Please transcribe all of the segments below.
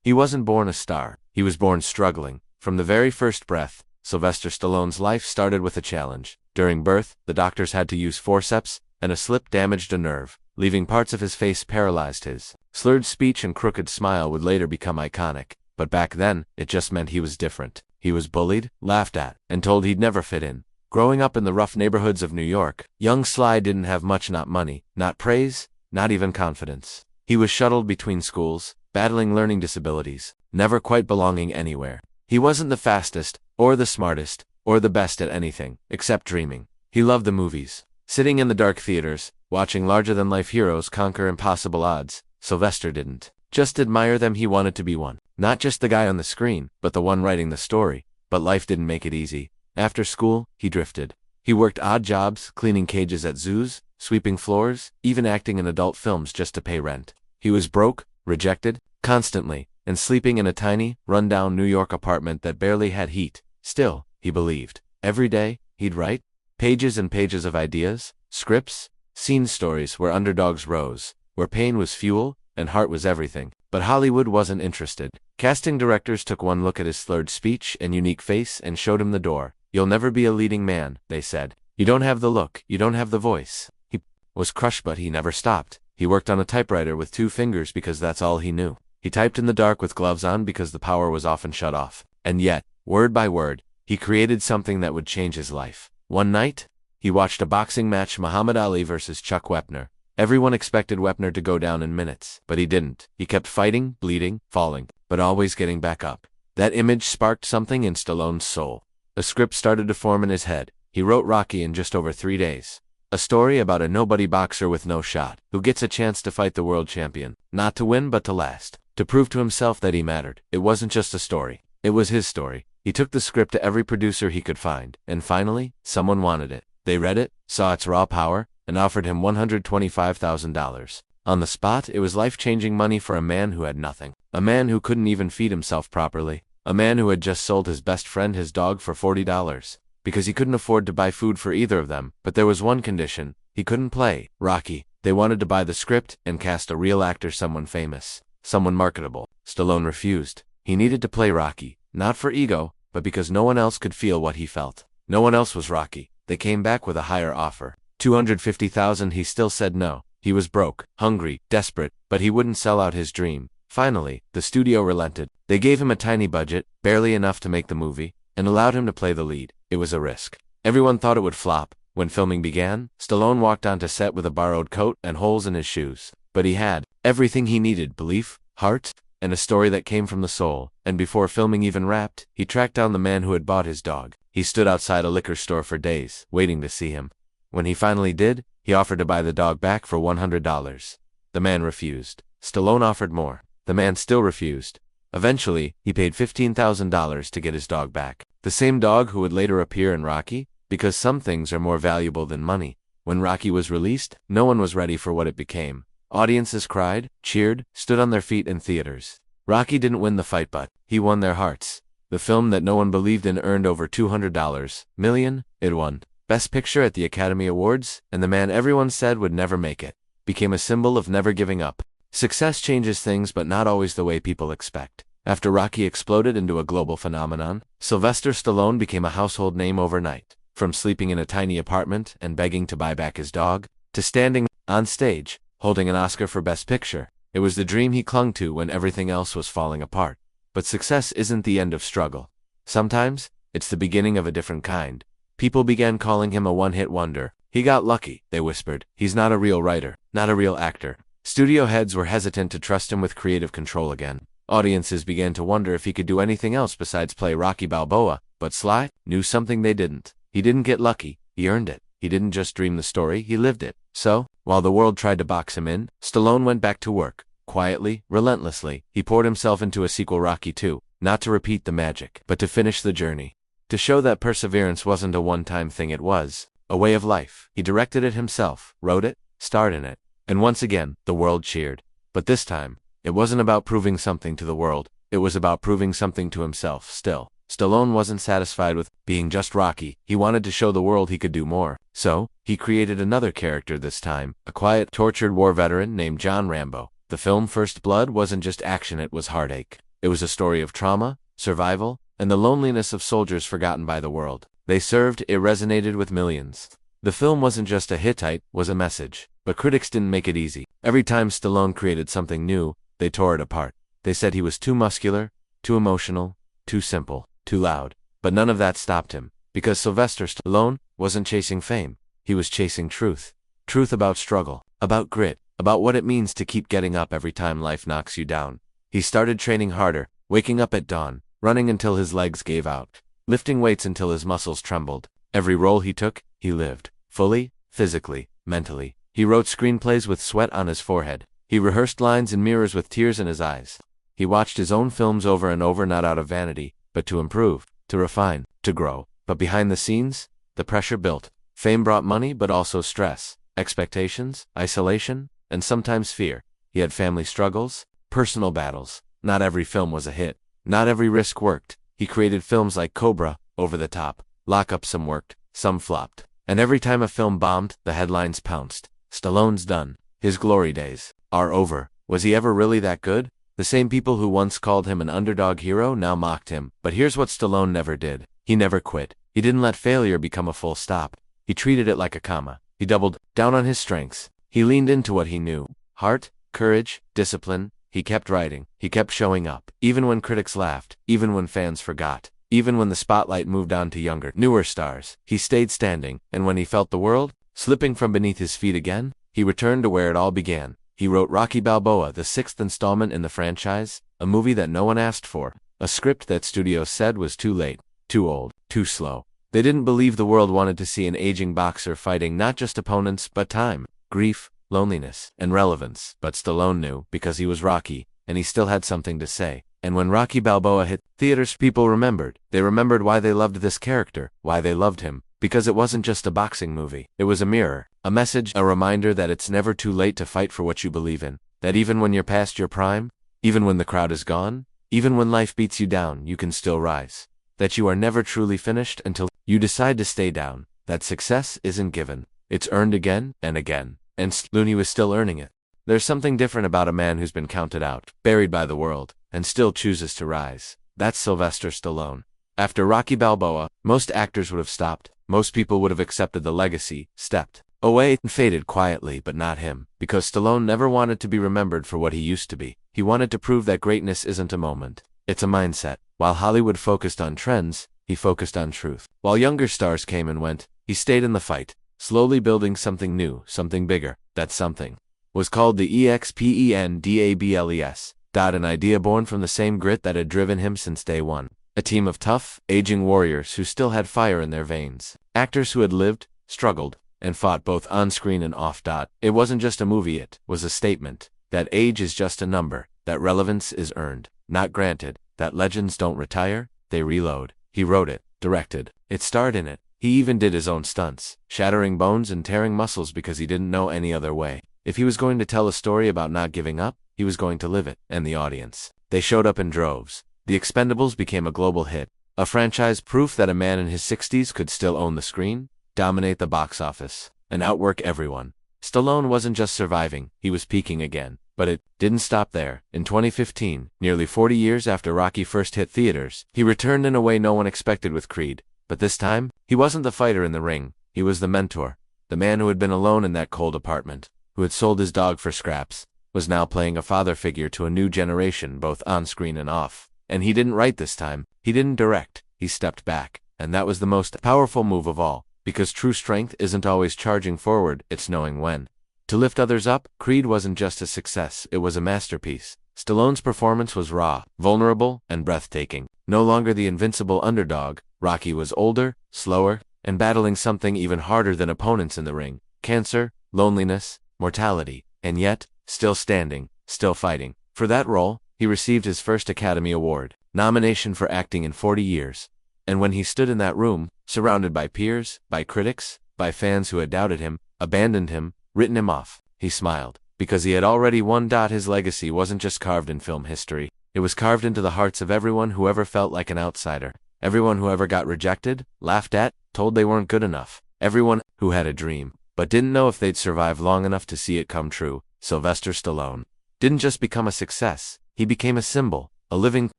He wasn't born a star. He was born struggling. From the very first breath, Sylvester Stallone's life started with a challenge. During birth, the doctors had to use forceps, and a slip damaged a nerve, leaving parts of his face paralyzed. His slurred speech and crooked smile would later become iconic, but back then, it just meant he was different. He was bullied, laughed at, and told he'd never fit in. Growing up in the rough neighborhoods of New York, young Sly didn't have much, not money, not praise, not even confidence. He was shuttled between schools, battling learning disabilities, never quite belonging anywhere. He wasn't the fastest, or the smartest, or the best at anything, except dreaming. He loved the movies. Sitting in the dark theaters, watching larger-than-life heroes conquer impossible odds, Sylvester didn't just admire them, he wanted to be one. Not just the guy on the screen, but the one writing the story. But life didn't make it easy. After school, he drifted. He worked odd jobs, cleaning cages at zoos, sweeping floors, even acting in adult films just to pay rent. He was broke, rejected, constantly, and sleeping in a tiny, run-down New York apartment that barely had heat. Still, he believed. Every day, he'd write pages and pages of ideas, scripts, scene stories where underdogs rose, where pain was fuel, and heart was everything. But Hollywood wasn't interested. Casting directors took one look at his slurred speech and unique face and showed him the door. "You'll never be a leading man," they said. "You don't have the look, you don't have the voice." He was crushed, but he never stopped. He worked on a typewriter with 2 fingers because that's all he knew. He typed in the dark with gloves on because the power was often shut off. And yet, word by word, he created something that would change his life. One night, he watched a boxing match, Muhammad Ali versus Chuck Wepner. Everyone expected Wepner to go down in minutes, but he didn't. He kept fighting, bleeding, falling, but always getting back up. That image sparked something in Stallone's soul. A script started to form in his head. He wrote Rocky in just over 3 days. A story about a nobody boxer with no shot, who gets a chance to fight the world champion. Not to win, but to last. To prove to himself that he mattered. It wasn't just a story. It was his story. He took the script to every producer he could find, and finally, someone wanted it. They read it, saw its raw power, and offered him $125,000. On the spot, it was life-changing money for a man who had nothing. A man who couldn't even feed himself properly. A man who had just sold his best friend his dog for $40. Because he couldn't afford to buy food for either of them. But there was one condition. He couldn't play Rocky. They wanted to buy the script and cast a real actor, someone famous, someone marketable. Stallone refused. He needed to play Rocky, not for ego, but because no one else could feel what he felt. No one else was Rocky. They came back with a higher offer. $250,000. He still said no. He was broke, hungry, desperate, but he wouldn't sell out his dream. Finally, the studio relented. They gave him a tiny budget, barely enough to make the movie, and allowed him to play the lead. It was a risk. Everyone thought it would flop. When filming began, Stallone walked onto set with a borrowed coat and holes in his shoes. But he had everything he needed: belief, heart, and a story that came from the soul. And before filming even wrapped, he tracked down the man who had bought his dog. He stood outside a liquor store for days, waiting to see him. When he finally did, he offered to buy the dog back for $100. The man refused. Stallone offered more. The man still refused. Eventually, he paid $15,000 to get his dog back. The same dog who would later appear in Rocky, because some things are more valuable than money. When Rocky was released, no one was ready for what it became. Audiences cried, cheered, stood on their feet in theaters. Rocky didn't win the fight, but he won their hearts. The film that no one believed in earned over $200 million. It won Best Picture at the Academy Awards, and the man everyone said would never make it became a symbol of never giving up. Success changes things, but not always the way people expect. After Rocky exploded into a global phenomenon, Sylvester Stallone became a household name overnight. From sleeping in a tiny apartment and begging to buy back his dog, to standing on stage, holding an Oscar for Best Picture, it was the dream he clung to when everything else was falling apart. But success isn't the end of struggle. Sometimes, it's the beginning of a different kind. People began calling him a one-hit wonder. He got lucky, they whispered. He's not a real writer, not a real actor. Studio heads were hesitant to trust him with creative control again. Audiences began to wonder if he could do anything else besides play Rocky Balboa. But Sly knew something they didn't. He didn't get lucky, he earned it. He didn't just dream the story, he lived it. So, while the world tried to box him in, Stallone went back to work. Quietly, relentlessly, he poured himself into a sequel, Rocky II, not to repeat the magic, but to finish the journey. To show that perseverance wasn't a one-time thing, it was a way of life. He directed it himself, wrote it, starred in it, and once again, the world cheered. But this time, it wasn't about proving something to the world, it was about proving something to himself. Still, Stallone wasn't satisfied with being just Rocky. He wanted to show the world he could do more. So, he created another character this time, a quiet, tortured war veteran named John Rambo. The film First Blood wasn't just action, it was heartache. It was a story of trauma, survival, and the loneliness of soldiers forgotten by the world. They served, it resonated with millions. The film wasn't just a hit, it was a message. But critics didn't make it easy. Every time Stallone created something new, they tore it apart. They said he was too muscular, too emotional, too simple, too loud. But none of that stopped him, because Sylvester Stallone wasn't chasing fame. He was chasing truth. Truth about struggle, about grit, about what it means to keep getting up every time life knocks you down. He started training harder, waking up at dawn, running until his legs gave out, lifting weights until his muscles trembled. Every role he took, he lived, fully, physically, mentally. He wrote screenplays with sweat on his forehead. He rehearsed lines in mirrors with tears in his eyes. He watched his own films over and over, not out of vanity, but to improve, to refine, to grow. But behind the scenes, the pressure built. Fame brought money, but also stress, expectations, isolation, and sometimes fear. He had family struggles, personal battles. Not every film was a hit. Not every risk worked. He created films like Cobra, Over the Top, Lock Up. Some worked, some flopped. And every time a film bombed, the headlines pounced. Stallone's done. His glory days are over. Was he ever really that good? The same people who once called him an underdog hero now mocked him. But here's what Stallone never did. He never quit. He didn't let failure become a full stop. He treated it like a comma. He doubled down on his strengths. He leaned into what he knew. Heart, courage, discipline. He kept writing. He kept showing up. Even when critics laughed. Even when fans forgot. Even when the spotlight moved on to younger, newer stars. He stayed standing. And when he felt the world slipping from beneath his feet again, he returned to where it all began. He wrote Rocky Balboa, the 6th installment in the franchise, a movie that no one asked for, a script that studios said was too late, too old, too slow. They didn't believe the world wanted to see an aging boxer fighting not just opponents but time, grief, loneliness, and relevance. But Stallone knew, because he was Rocky, and he still had something to say. And when Rocky Balboa hit theaters, people remembered. They remembered why they loved this character, why they loved him. Because it wasn't just a boxing movie. It was a mirror, a message, a reminder that it's never too late to fight for what you believe in. That even when you're past your prime, even when the crowd is gone, even when life beats you down, you can still rise. That you are never truly finished until you decide to stay down. That success isn't given. It's earned again and again. And Stallone was still earning it. There's something different about a man who's been counted out, buried by the world, and still chooses to rise. That's Sylvester Stallone. After Rocky Balboa, most actors would have stopped. Most people would have accepted the legacy, stepped away, and faded quietly, but not him. Because Stallone never wanted to be remembered for what he used to be. He wanted to prove that greatness isn't a moment. It's a mindset. While Hollywood focused on trends, he focused on truth. While younger stars came and went, he stayed in the fight, slowly building something new, something bigger. That something was called the EXPENDABLES. An idea born from the same grit that had driven him since day one. A team of tough, aging warriors who still had fire in their veins. Actors who had lived, struggled, and fought both on-screen and off. It wasn't just a movie, it was a statement. That age is just a number. That relevance is earned, not granted. That legends don't retire, they reload. He wrote it, directed it, starred in it. He even did his own stunts, shattering bones and tearing muscles because he didn't know any other way. If he was going to tell a story about not giving up, he was going to live it. And the audience, they showed up in droves. The Expendables became a global hit, a franchise proof that a man in his 60s could still own the screen, dominate the box office, and outwork everyone. Stallone wasn't just surviving, he was peaking again. But it didn't stop there. In 2015, nearly 40 years after Rocky first hit theaters, he returned in a way no one expected with Creed. But this time, he wasn't the fighter in the ring, he was the mentor. The man who had been alone in that cold apartment, who had sold his dog for scraps, was now playing a father figure to a new generation both on screen and off. And he didn't write this time, he didn't direct, he stepped back. And that was the most powerful move of all, because true strength isn't always charging forward, it's knowing when to lift others up. Creed wasn't just a success, it was a masterpiece. Stallone's performance was raw, vulnerable, and breathtaking. No longer the invincible underdog, Rocky was older, slower, and battling something even harder than opponents in the ring. Cancer, loneliness, mortality, and yet, still standing, still fighting. For that role, he received his first Academy Award nomination for acting in 40 years. And when he stood in that room, surrounded by peers, by critics, by fans who had doubted him, abandoned him, written him off, he smiled, because he had already won. His legacy wasn't just carved in film history, it was carved into the hearts of everyone who ever felt like an outsider, everyone who ever got rejected, laughed at, told they weren't good enough, everyone who had a dream, but didn't know if they'd survive long enough to see it come true. Sylvester Stallone didn't just become a success, he became a symbol, A living,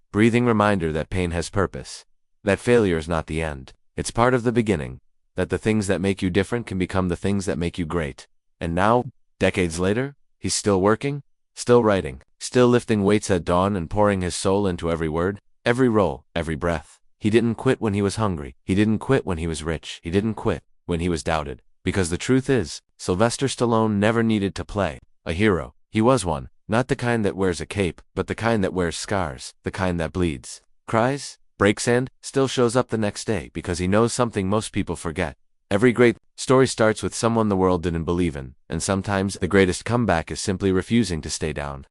breathing reminder that pain has purpose. That failure is not the end. It's part of the beginning. That the things that make you different can become the things that make you great. And now, decades later, he's still working, still writing, still lifting weights at dawn and pouring his soul into every word, every role, every breath. He didn't quit when he was hungry. He didn't quit when he was rich. He didn't quit when he was doubted. Because the truth is, Sylvester Stallone never needed to play a hero. He was one. Not the kind that wears a cape, but the kind that wears scars, the kind that bleeds, cries, breaks and still shows up the next day because he knows something most people forget. Every great story starts with someone the world didn't believe in, and sometimes the greatest comeback is simply refusing to stay down.